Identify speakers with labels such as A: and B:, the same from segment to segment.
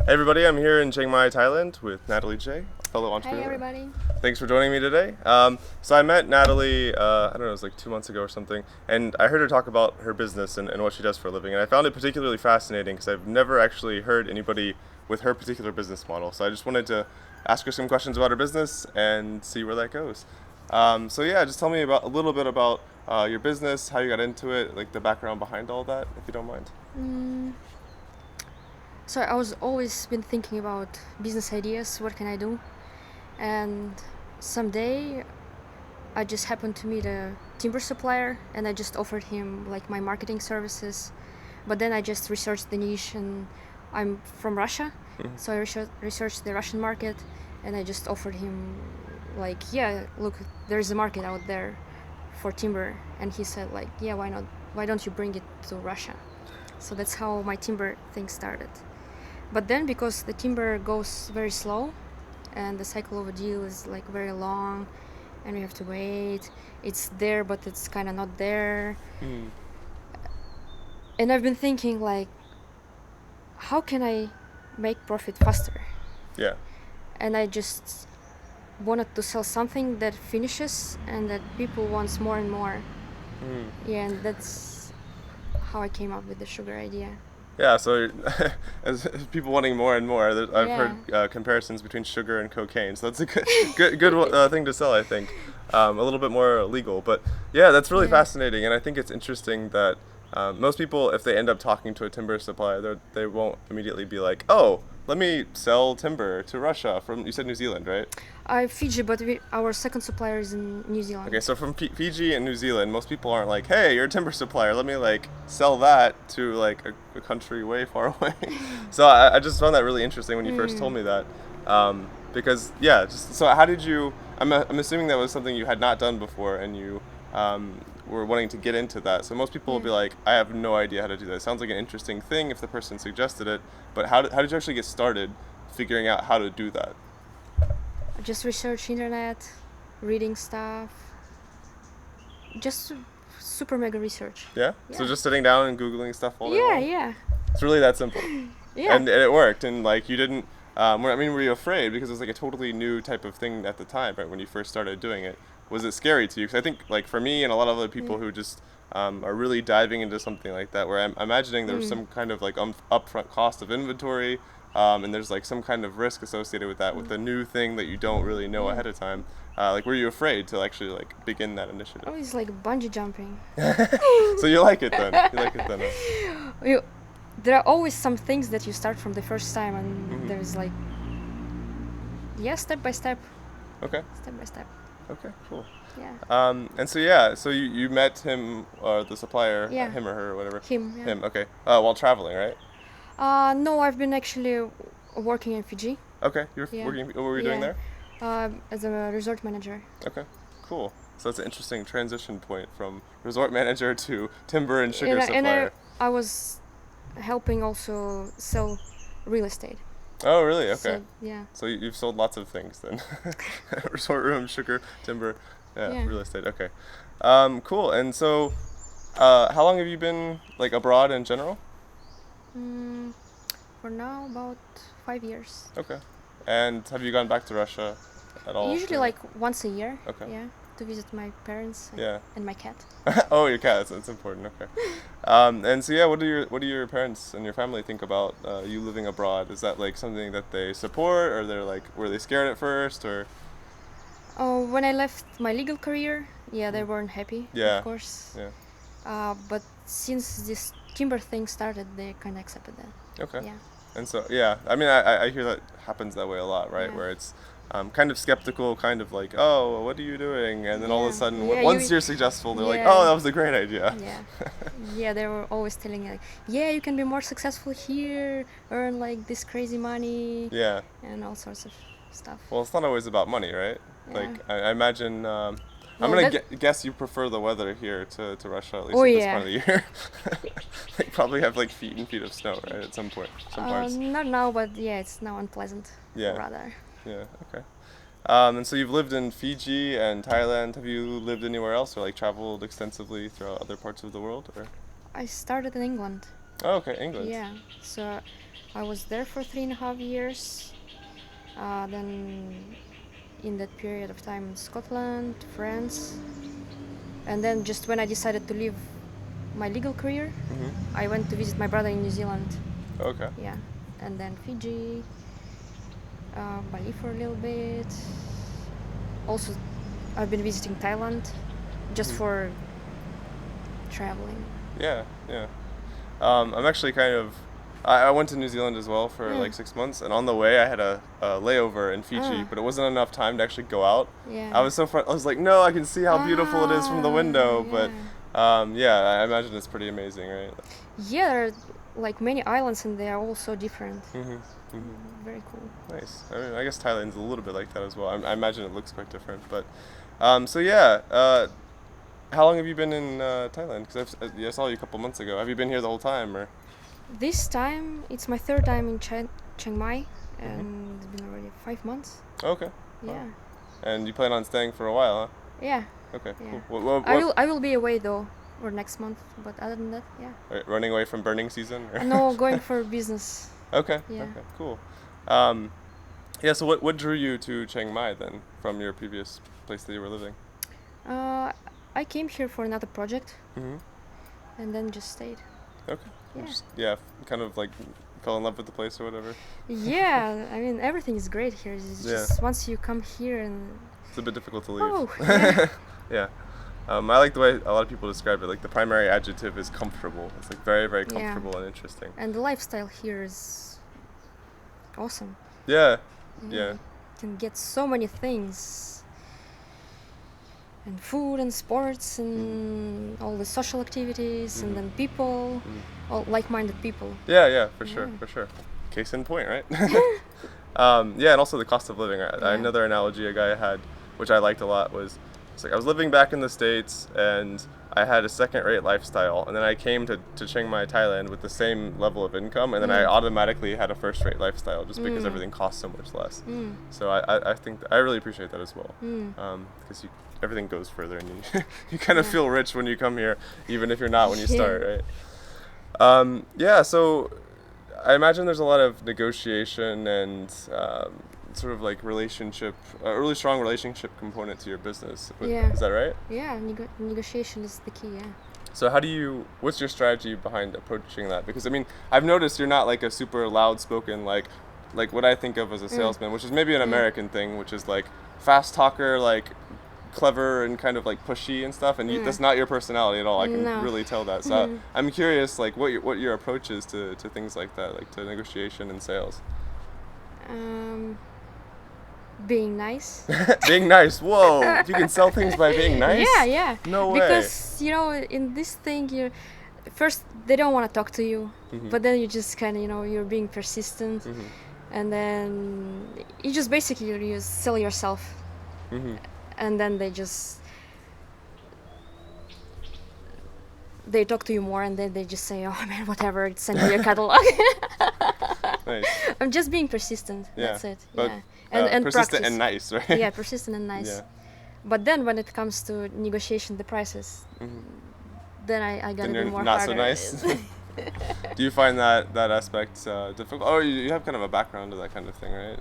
A: Hey everybody, I'm here in Chiang Mai, Thailand with Natalie Jay, a fellow
B: Hi
A: entrepreneur.
B: everybody.
A: Thanks for joining me today. So I met Natalie, I don't know, it was like 2 months ago or something, and I heard her talk about her business and what she does for a living, and I found it particularly fascinating because I've never actually heard anybody with her particular business model. So I just wanted to ask her some questions about her business and see where that goes. So yeah, just tell me about a little bit about your business, how you got into it, like the background behind all that, if you don't mind.
B: Mm, so I was always been thinking about business ideas. What can I do? And someday I just happened to meet a timber supplier, and I just offered him like my marketing services. But then I just researched the niche, and I'm from Russia,
A: Mhm.
B: so I researched the Russian market, and I just offered him like, yeah, look, there's a market out there for timber, and he said like, yeah, why not? Why don't you bring it to Russia? So that's how my timber thing started. But then, because the timber goes very slow and the cycle of a deal is like very long and we have to wait, it's there but it's kind of not there.
A: Mm.
B: And I've been thinking like, how can I make profit faster?
A: Yeah.
B: And I just wanted to sell something that finishes and that people wants more and more.
A: Mm.
B: Yeah, and that's how I came up with the sugar idea.
A: Yeah, so as people wanting more and more, I've
B: Yeah.
A: heard comparisons between sugar and cocaine. So that's a good thing to sell, I think. A little bit more legal, but yeah, that's really
B: Yeah.
A: fascinating, and I think it's interesting that most people, if they end up talking to a timber supplier, they won't immediately be like, "Oh, let me sell timber to Russia from," you said New Zealand, right?
B: Fiji, but our second supplier is in New
A: Okay,
B: Zealand.
A: so from Fiji and New Zealand, most people aren't like, "Hey, you're a timber supplier. Let me like sell that to like a country way far away." So I just found that really interesting when you first told
B: Mm.
A: me that, because yeah, just so how did you? I'm assuming that was something you had not done before, and you were wanting to get into that. So most people will
B: Yeah.
A: be like, "I have no idea how to do that." It sounds like an interesting thing if the person suggested it, but how did you actually get started figuring out how to do that?
B: Just research internet, reading stuff, just super mega research.
A: Yeah, so
B: Yeah.
A: just sitting down and googling stuff all day
B: Yeah,
A: long.
B: yeah.
A: It's really that simple.
B: Yeah.
A: And it worked, and like you didn't I mean, were you afraid because it was like a totally new type of thing at the time, right, when you first started doing it? Was it scary to you? Because I think like for me and a lot of other
B: Yeah.
A: people who just are really diving into something like that, where I'm imagining there's
B: Mm.
A: some kind of like upfront cost of inventory, and there's like some kind of risk associated with that, with a new thing that you don't really know
B: Yeah.
A: ahead of time. Like, were you afraid to actually like begin that initiative?
B: Oh, it's like bungee jumping.
A: So you like it then? You like it then?
B: you, there are always some things that you start from the first time, and
A: Hmm.
B: there's like, yeah, step by step,
A: Okay.
B: step by step.
A: Okay. Cool.
B: Yeah.
A: And so yeah, so you met him or the supplier,
B: Yeah.
A: him or her or whatever.
B: Him. Yeah.
A: Him, okay. While traveling, right?
B: No, I've been actually working in Fiji.
A: Okay, you were
B: Yeah.
A: working. What were you doing
B: Yeah.
A: there?
B: As a resort manager.
A: Okay, cool. So that's an interesting transition point from resort manager to timber and sugar
B: And
A: supplier.
B: I was helping also sell real estate.
A: Oh, really? Okay.
B: So yeah.
A: So you've sold lots of things then. Resort room, sugar, timber, yeah,
B: Yeah.
A: real estate. Okay. Cool. And so, how long have you been like abroad in general?
B: Mm, for now, about 5 years.
A: Okay. And have you gone back to Russia at all
B: Usually
A: for?
B: like once a year.
A: Okay.
B: Yeah, to visit my parents
A: Yeah.
B: and my cat.
A: Oh, your cat. That's important. Okay. And so yeah, what do your parents and your family think about you living abroad? Is that like something that they support, or they're like, were they scared at first, or?
B: Oh, when I left my legal career, yeah, they
A: Mm.
B: weren't happy, of
A: Yeah.
B: course.
A: Yeah.
B: But since this timber thing started, they kind of accepted that.
A: Okay.
B: Yeah.
A: And so yeah, I mean, I hear that happens that way a lot, right?
B: Yeah.
A: Where it's kind of skeptical, kind of like, oh, what are you doing? And then all of a
B: Yeah.
A: sudden,
B: Yeah.
A: once you're successful, they're like, oh,
B: Yeah.
A: that was a great idea.
B: Yeah. Yeah. They were always telling me like, yeah, you can be more successful here, earn like this crazy money,
A: Yeah.
B: and all sorts of stuff.
A: Well, it's not always about money, right?
B: Yeah.
A: Like, I imagine. I'm
B: Well,
A: gonna
B: that.
A: guess you prefer the weather here to Russia, at least
B: Oh
A: at this part
B: yeah.
A: of the year. Like, probably have like feet and feet of snow, right? At some point, some parts.
B: Not now, but yeah, it's now unpleasant.
A: Yeah.
B: Rather.
A: Yeah. Okay. And so you've lived in Fiji and Thailand. Have you lived anywhere else, or like traveled extensively throughout other parts of the world, or?
B: I started in England.
A: Oh, okay, England.
B: Yeah, so I was there for 3.5 years. Then in that period of time, Scotland, France, and then just when I decided to leave my legal career,
A: Hmm.
B: I went to visit my brother in New Zealand.
A: Okay.
B: Yeah, and then Fiji, Bali for a little bit. Also, I've been visiting Thailand just
A: Mhm.
B: for traveling.
A: Yeah, yeah. I'm actually kind of. I went to New Zealand as well for
B: Mm.
A: like 6 months, and on the way I had a layover in Fiji,
B: Ah.
A: but it wasn't enough time to actually go out.
B: Yeah.
A: I was so I was like, no, I can see how beautiful it is from the window, but
B: Yeah.
A: yeah, I imagine it's pretty amazing, right?
B: Yeah, there are like many islands and they are all so different.
A: Mhm. Mhm.
B: Very cool.
A: Nice. I mean, I guess Thailand's a little bit like that as well. I imagine it looks quite different, but so yeah. How long have you been in Thailand? Because I saw you a couple months ago. Have you been here the whole time, or?
B: This time it's my third time in Chiang Mai,
A: Mhm.
B: and it's been already 5 months.
A: Okay.
B: Yeah.
A: And you plan on staying for a while, huh?
B: Yeah.
A: Okay,
B: Yeah.
A: cool. What,
B: I will be away though, or next month. But other than that, yeah.
A: running away from burning season? Or?
B: No, going for business.
A: Okay.
B: Yeah.
A: Okay. Cool. Um, yeah. So what drew you to Chiang Mai then, from your previous place that you were living?
B: I came here for another project,
A: Mm-hmm.
B: and then just stayed.
A: Okay.
B: Yeah.
A: Yeah. Kind of like fell in love with the place or whatever.
B: Yeah, I mean everything is great here. It's
A: Yeah.
B: just once you come here and
A: It's a bit difficult to leave.
B: oh yeah.
A: Yeah. I like the way a lot of people describe it. Like the primary adjective is comfortable. It's like very, very
B: Yeah.
A: comfortable and interesting.
B: And the lifestyle here is awesome.
A: Yeah. Yeah.
B: You can get so many things. And food and sports and all the social activities and then people, all like-minded people.
A: Yeah, yeah, for sure,
B: Yeah.
A: for sure. Case in point, right? Yeah, and also the cost of living.
B: Yeah.
A: Another analogy a guy had, which I liked a lot, was it's like I was living back in the States and I had a second-rate lifestyle, and then I came to Chiang Mai, Thailand, with the same level of income, and then I automatically had a first-rate lifestyle just because everything costs so much less. So I think I really appreciate that as well, because everything goes further, and you you kind of
B: Yeah.
A: feel rich when you come here, even if you're not when you
B: Yeah.
A: start, right? Yeah, so I imagine there's a lot of negotiation and sort of like a really strong relationship component to your business.
B: Yeah.
A: Is that right?
B: Yeah, negotiation is the key, yeah.
A: So what's your strategy behind approaching that? Because I mean, I've noticed you're not like a super loud spoken, like what I think of as a salesman, which is maybe an American thing, which is like fast talker, like clever and kind of like pushy and stuff, and that's not your personality at all. I can
B: No.
A: really tell that. So I'm curious, like what your approach is to things like that, like to negotiation and sales.
B: Being nice.
A: Being nice. Whoa, you can sell things by being nice?
B: Yeah, yeah.
A: No way.
B: Because in this thing, first they don't want to talk to you, but then you just kind of you're being persistent, and then you just basically you sell yourself, and then they talk to you more, and then they just say, oh man, whatever, send me your catalog.
A: Nice.
B: I'm just being persistent.
A: Yeah.
B: That's it.
A: But,
B: Yeah. And
A: persistent
B: practice.
A: and nice, right?
B: Yeah, persistent and nice.
A: Yeah.
B: But then when it comes to negotiation the prices, then I gotta
A: Then
B: be
A: you're
B: more
A: not
B: harder.
A: so nice. Do you find that aspect difficult? Oh, you have kind of a background to that kind of thing, right?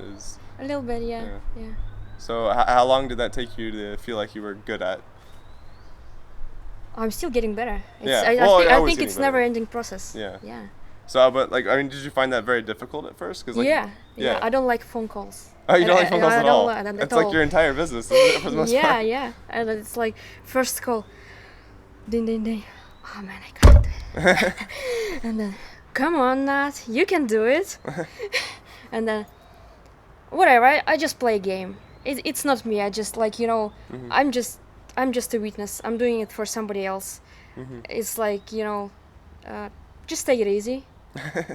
B: A little bit, yeah.
A: Yeah.
B: Yeah.
A: So how long did that take you to feel like you were good at?
B: I'm still getting better.
A: Yeah.
B: I
A: Well, you're
B: I
A: always
B: think
A: getting
B: it's
A: better.
B: never-ending process.
A: Yeah.
B: Yeah.
A: So, but like, I mean, did you find that very difficult at first? 'Cause, like,
B: Yeah.
A: yeah.
B: I don't like phone calls.
A: Oh, you don't like phone calls
B: I
A: at
B: don't
A: all?
B: like that at
A: It's like
B: all.
A: your entire business, isn't it, for the most
B: Yeah,
A: part?
B: yeah. And it's like first call, ding ding ding. Oh man, I can't do it. And then, come on, Nat, you can do it. And then, whatever. I just play a game. It's not me. I just like I'm just a witness. I'm doing it for somebody else. It's like just take it easy.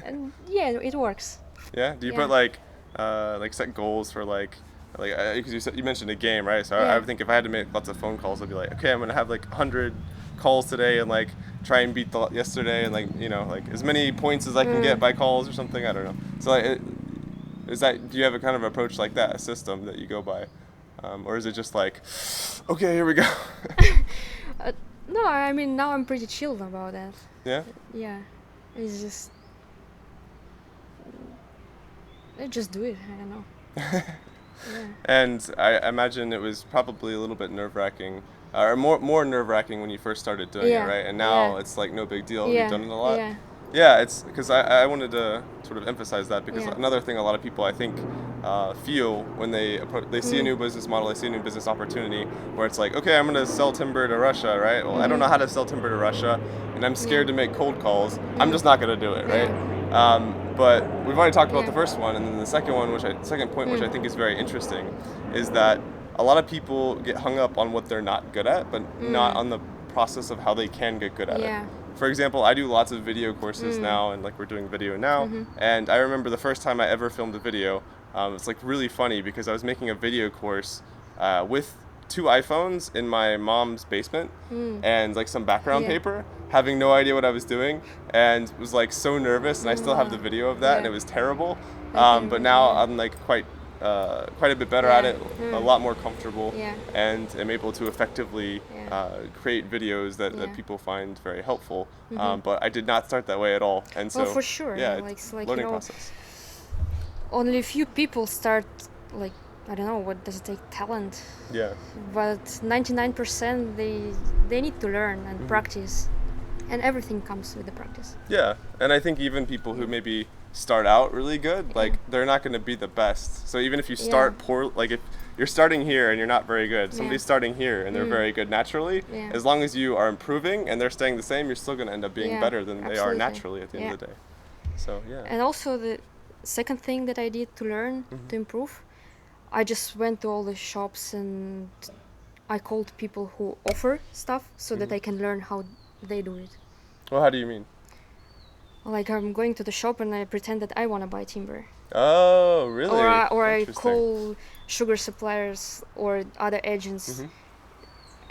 B: And yeah, it works.
A: Yeah. Do you
B: Yeah.
A: put like set goals for because you mentioned a game, right? So
B: Yeah.
A: I would think if I had to make lots of phone calls, I'd be like, okay, I'm gonna have like 100 calls today and like try and beat yesterday and like like as many points as I can get by calls or something. I don't know. So do you have a kind of approach like that, a system that you go by, or is it just like, okay, here we go?
B: No, I mean now I'm pretty chilled about that.
A: Yeah.
B: Yeah. It's just I just do it. I don't know. Yeah.
A: And I imagine it was probably a little bit nerve-wracking, or more nerve-wracking when you first started doing it,
B: Yeah.
A: right? And now
B: Yeah.
A: it's like no big deal. You've
B: Yeah.
A: done it a lot.
B: Yeah.
A: Yeah, it's because I wanted to sort of emphasize that because
B: Yeah.
A: another thing a lot of people I think feel when they see a new business model, they see a new business opportunity where it's like, okay, I'm going to sell timber to Russia, right? Well, I don't know how to sell timber to Russia, and I'm scared to make cold calls. I'm just not going to do it, right? But we've already talked about the first one, and then the second one, second point, which I think is very interesting, is that a lot of people get hung up on what they're not good at, but not on the process of how they can get good at
B: Yeah.
A: it. For example, I do lots of video courses now, and like we're doing video now. And I remember the first time I ever filmed a video, it's like really funny because I was making a video course with 2 iPhones in my mom's basement and like some background paper, having no idea what I was doing, and was like so nervous. And I still have the video of that, and it was terrible. But now I'm like quite a bit better at it, a lot more comfortable, and am able to effectively create videos that people find very helpful. But I did not start that way at all, and so
B: Well, for sure.
A: yeah,
B: Like,
A: it's
B: it's like,
A: learning process.
B: only a few people start, like, I don't know, what does it take, talent?
A: Yeah,
B: But 99% they need to learn and practice, and everything comes with the practice.
A: yeah, and I think even people who maybe start out really good, like they're not going to be the best. So even if you start poor, like if you're starting here and you're not very good, somebody's starting here and they're very good naturally, as long as you are improving and they're staying the same, you're still going to end up being better than they are
B: absolutely.
A: naturally at the end of the day. So yeah.
B: And also the second thing that I did to learn to improve, I just went to all the shops and I called people who offer stuff so that I can learn how they do it.
A: Well, how do you mean?
B: Like, I'm going to the shop and I pretend that I want to buy timber.
A: Oh, really?
B: Or I
A: Interesting.
B: call sugar suppliers or other agents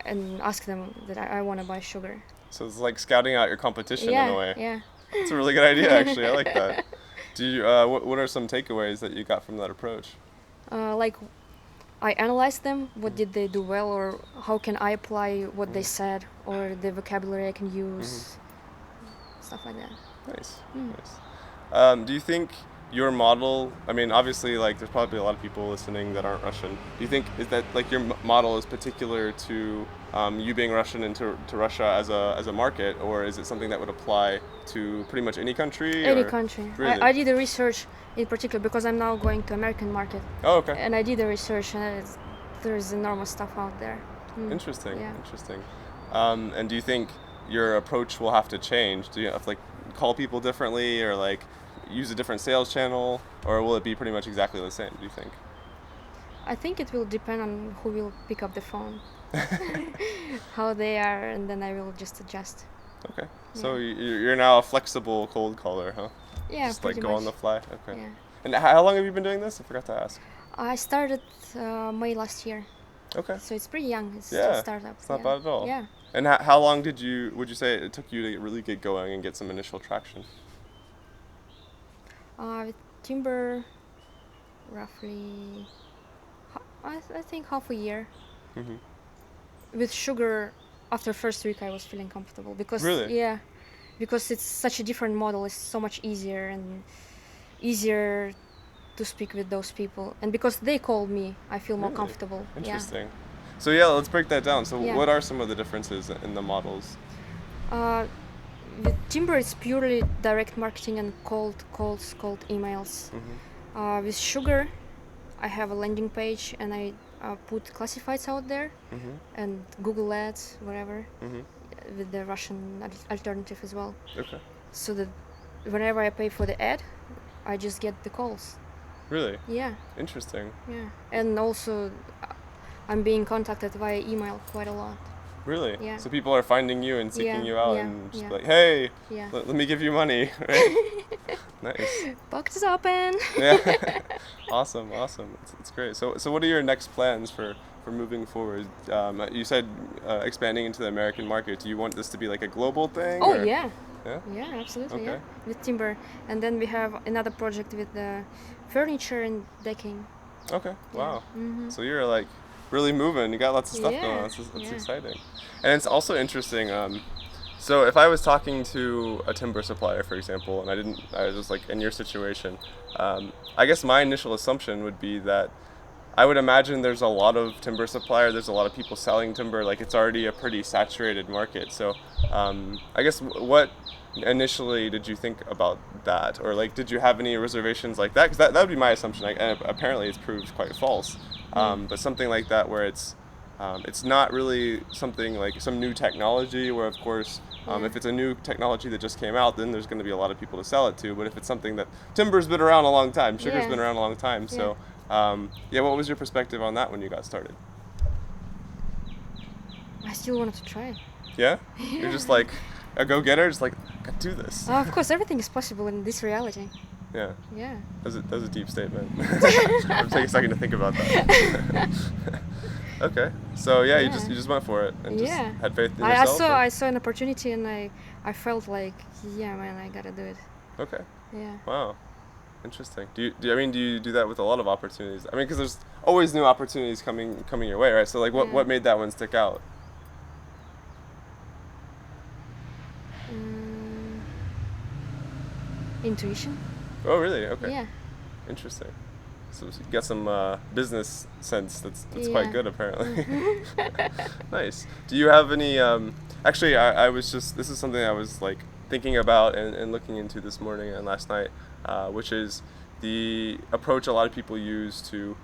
B: and ask them that I want to buy sugar.
A: So it's like scouting out your competition in a way.
B: Yeah.
A: It's a really good idea, actually. I like that. Do you? What are some takeaways that you got from that approach?
B: Like, I analyzed them. What did they do well, or how can I apply what they said, or the vocabulary I can use, stuff like that.
A: Nice. Nice. Do you think your model? I mean, obviously, like there's probably a lot of people listening that aren't Russian. Do you think is that like your model is particular to you being Russian and to Russia as a market, or is it something that would apply to pretty much any country?
B: Any
A: or?
B: country.
A: Really?
B: I did the research in particular because I'm now going to American market.
A: Oh, okay.
B: And I did the research, and there's enormous stuff out there.
A: Interesting.
B: Yeah.
A: Interesting. And do you think your approach will have to change? Do you have to like call people differently, or like use a different sales channel, or will it be pretty much exactly the same? Do you think?
B: I think it will depend on who will pick up the phone, how they are, and then I will just adjust.
A: Okay. So you're now a flexible cold caller, huh?
B: Yeah,
A: Just like
B: pretty
A: go
B: much.
A: on the fly. Okay.
B: Yeah.
A: And how long have you been doing this? I forgot to ask.
B: I started May last year,
A: Okay.
B: so it's pretty young. It's
A: Yeah,
B: a startup.
A: it's not bad at all.
B: Yeah.
A: And how long would you say it took you to really get going and get some initial traction?
B: With timber, roughly, I think half a year.
A: Mm-hmm.
B: With sugar, after first week I was feeling comfortable because
A: Really?
B: yeah, because it's such a different model. It's so much easier and easier to speak with those people, and because they called me, I feel more
A: Really?
B: comfortable.
A: Interesting. So yeah, let's break that down. So
B: Yeah.
A: what are some of the differences in the models?
B: With timber, it's purely direct marketing and cold emails. With sugar, I have a landing page and I put classifieds out there and Google Ads, whatever, with the Russian alternative as well.
A: Okay.
B: So that whenever I pay for the ad, I just get the calls.
A: Really?
B: Yeah,
A: Interesting.
B: yeah. And also, I'm being contacted via email quite a lot.
A: Really?
B: Yeah.
A: So people are finding you and seeking you out and just like,
B: Yeah.
A: hey,
B: Yeah.
A: let me give you money. Right? Nice.
B: Box is open.
A: Yeah. Awesome. It's great. So what are your next plans for moving forward? You said expanding into the American market. Do you want this to be like a global thing?
B: Oh
A: or?
B: yeah.
A: Yeah?
B: Yeah, absolutely.
A: Okay.
B: Yeah, with timber, and then we have another project with the furniture and decking.
A: Okay. Wow.
B: Mm-hmm.
A: So you're like really moving. You got lots of stuff going on.
B: Yeah,
A: That's
B: yeah.
A: exciting. And it's also interesting So if I was talking to a timber supplier, for example, and I was just like in your situation, I guess my initial assumption would be that I would imagine there's a lot of timber supplier. There's a lot of people selling timber. Like it's already a pretty saturated market. So I guess what initially did you think about that, or like did you have any reservations like that? Because that would be my assumption. Like, and apparently it's proved quite false. But something like that where it's not really something like some new technology where, of course, if it's a new technology that just came out, then there's going to be a lot of people to sell it to. But if it's something that timber's been around a long time, sugar's been around a long time. So, what was your perspective on that when you got started?
B: I still wanted to try.
A: Yeah? You're just like a go-getter, just like, I can do this.
B: Of course, everything is possible in this reality.
A: Yeah.
B: Yeah.
A: That was a deep statement. I'm taking a second to think about that. Okay. So you just went for it and just had faith in yourself.
B: I saw an opportunity and I felt like, yeah, man, I gotta do it.
A: Okay.
B: Yeah.
A: Wow. Interesting. Do you do that with a lot of opportunities? I mean, because there's always new opportunities coming your way, right? So like, what made that one stick out?
B: Intuition.
A: Oh, really? Okay.
B: Yeah.
A: Interesting. So you got some business sense that's quite good, apparently. Nice. Do you have any? Actually, I was just, this is something I was like thinking about and looking into this morning and last night, which is the approach a lot of people use to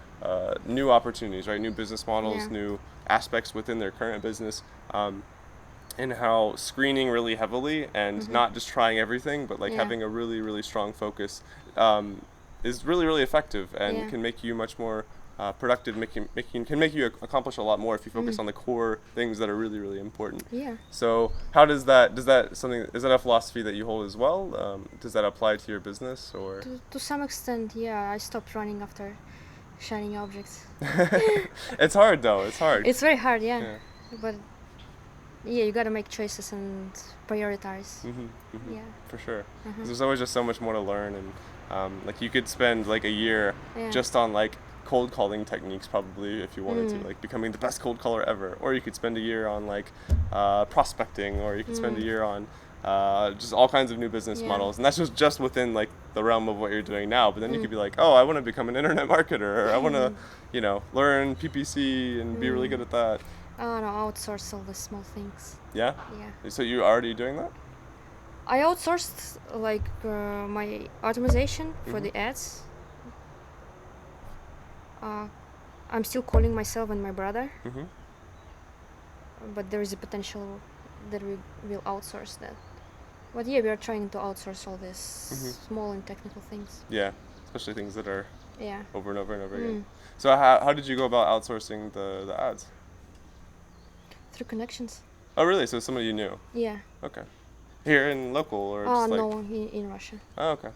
A: new opportunities, right? New business models, new aspects within their current business. And how screening really heavily and not just trying everything, but like having a really, really strong focus is really, really effective and can make you much more productive, can make you accomplish a lot more if you focus on the core things that are really, really important.
B: Yeah.
A: So how is that a philosophy that you hold as well? Does that apply to your business or?
B: To some extent, yeah. I stopped running after shining objects.
A: It's hard though. It's hard.
B: It's very hard, yeah. But yeah, you gotta make choices and prioritize. Yeah.
A: For sure. 'Cause there's always just so much more to learn, and like you could spend like a year just on like cold calling techniques probably if you wanted to, like becoming the best cold caller ever, or you could spend a year on like prospecting, or you could spend a year on just all kinds of new business models, and that's just within like the realm of what you're doing now. But then you could be like, oh, I want to become an internet marketer, or I want to learn PPC and be really good at that.
B: Oh no, outsource all the small things.
A: Yeah?
B: Yeah.
A: So you're already doing that?
B: I outsourced like my automation for the ads. I'm still calling myself and my brother. But there is a potential that we will outsource that. But yeah, we are trying to outsource all these small and technical things.
A: Yeah, especially things that are over and over and over again.
B: Mm.
A: So how did you go about outsourcing the ads?
B: Through connections.
A: Oh, really? So somebody you knew?
B: Yeah.
A: Okay. Here in local or just like?
B: No, in Russia.
A: Oh, okay.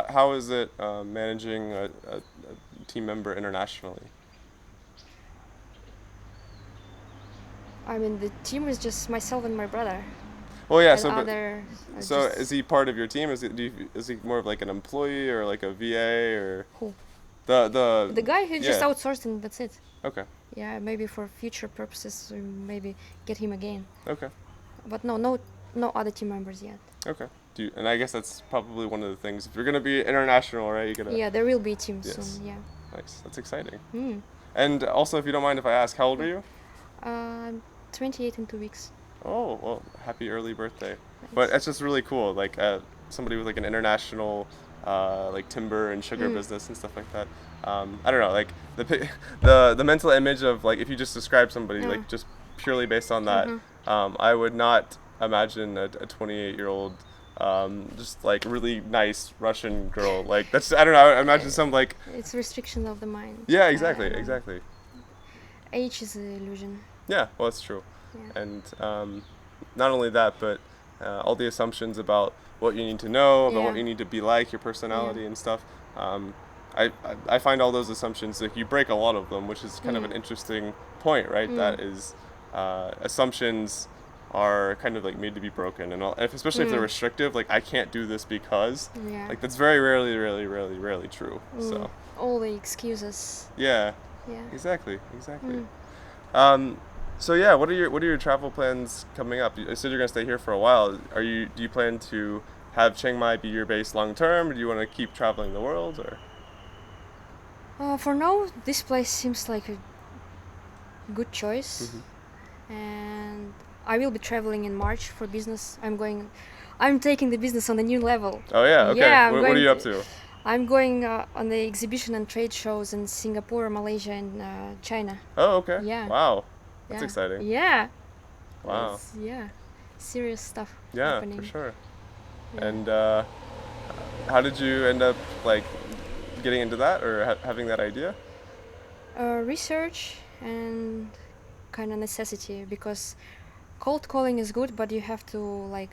A: How is it managing a team member internationally?
B: I mean, the team is just myself and my brother.
A: Well, yeah.
B: And
A: So is he part of your team? Is he more of like an employee or like a VA or?
B: Who?
A: The
B: guy who just outsourced and that's it.
A: Okay.
B: Yeah, maybe for future purposes, we maybe get him again.
A: Okay.
B: But no other team members yet.
A: Okay. And I guess that's probably one of the things. If you're gonna be international, right? You gotta.
B: Yeah, there will be a team soon. Yeah.
A: Nice. That's exciting.
B: Mm.
A: And also, if you don't mind if I ask, how old are you?
B: 28 in 2 weeks.
A: Oh, well, happy early birthday.
B: Thanks.
A: But it's just really cool, like somebody with like an international like timber and sugar business and stuff like that. I don't know, like the mental image of like if you just describe somebody like just purely based on that, I would not imagine a 28-year-old just like really nice Russian girl. Like that's, I don't know, I imagine some like
B: it's restriction of the mind.
A: Yeah, exactly.
B: Age is an illusion.
A: Yeah, well, it's true.
B: Yeah.
A: And not only that, but all the assumptions about what you need to know, about what you need to be like, your personality and stuff. I find all those assumptions, like you break a lot of them, which is kind of an interesting point, right? That is, assumptions are kind of like made to be broken, and especially if they're restrictive, like I can't do this because, like that's very rarely true. So
B: all the excuses.
A: Yeah.
B: Yeah.
A: Exactly. So yeah, what are your travel plans coming up? You said you're gonna stay here for a while. Do you plan to have Chiang Mai be your base long term, or do you want to keep traveling the world, or?
B: For now, this place seems like a good choice,
A: Hmm.
B: and I will be traveling in March for business. I'm taking the business on a new level.
A: Oh yeah, okay.
B: Yeah,
A: What are you up to?
B: I'm going on the exhibition and trade shows in Singapore, Malaysia, and China.
A: Oh okay.
B: Yeah,
A: Wow, that's
B: yeah,
A: exciting.
B: yeah.
A: Wow.
B: It's serious stuff
A: Yeah, for
B: happening.
A: sure.
B: Yeah.
A: And how did you end up like getting into that or having that idea?
B: Research and kind of necessity, because cold calling is good, but you have to like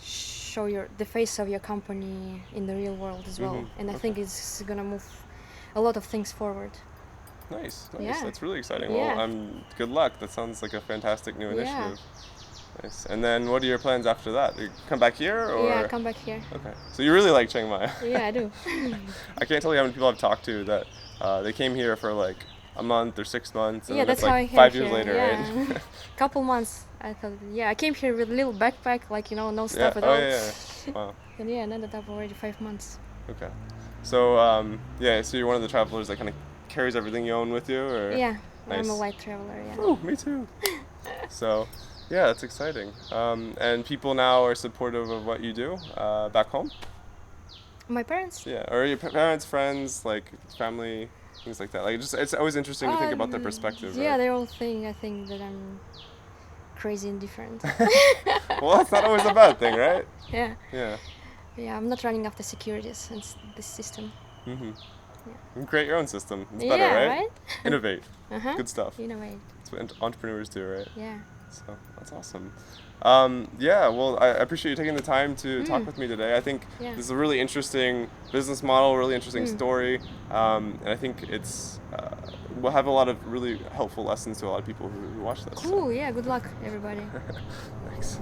B: show the face of your company in the real world as well, and I
A: Okay.
B: think it's gonna move a lot of things forward.
A: Nice, nice.
B: Yeah,
A: That's really exciting. Well,
B: yeah,
A: good luck. That sounds like a fantastic new
B: yeah,
A: initiative. Nice. And then what are your plans after that? You come back here
B: yeah.
A: or?
B: Come back here.
A: Okay. So you really like Chiang Mai.
B: Yeah, I do.
A: I can't tell you how many people I've talked to that they came here for like a month or 6 months, and
B: Yeah,
A: then it's
B: that's how I
A: like
B: came
A: 5 years
B: here.
A: later,
B: Yeah,
A: right?
B: couple months. I thought, yeah, I came here with a little backpack, like no
A: Yeah.
B: stuff at
A: Oh
B: all,
A: yeah. Yeah. Wow.
B: and yeah, and ended up already 5 months.
A: Okay. So yeah. So you're one of the travelers that kind of carries everything you own with you, or?
B: Yeah, I'm a
A: Nice.
B: light traveler. Yeah.
A: Oh, me too. So, yeah, that's exciting. And people now are supportive of what you do back home.
B: My parents.
A: Yeah, or your parents, friends, like family, things like that. Like, it's always interesting to think about their perspective,
B: Yeah,
A: right?
B: they all think I think that I'm crazy and different.
A: Well, that's not always a bad thing, right?
B: Yeah,
A: Yeah.
B: yeah. I'm not running after securities and this system.
A: Mhm.
B: Yeah.
A: You can create your own system. It's better,
B: Yeah,
A: right?
B: right.
A: Innovate.
B: Uh-huh.
A: Good stuff.
B: Innovate.
A: That's what entrepreneurs do, right?
B: Yeah.
A: So that's awesome. Yeah, well, I appreciate you taking the time to talk with me today. I think
B: Yeah.
A: this is a really interesting business model, really interesting
B: Mm.
A: story, and I think it's will have a lot of really helpful lessons to a lot of people who watch this. So.
B: Cool. Yeah. Good luck, everybody.
A: Thanks.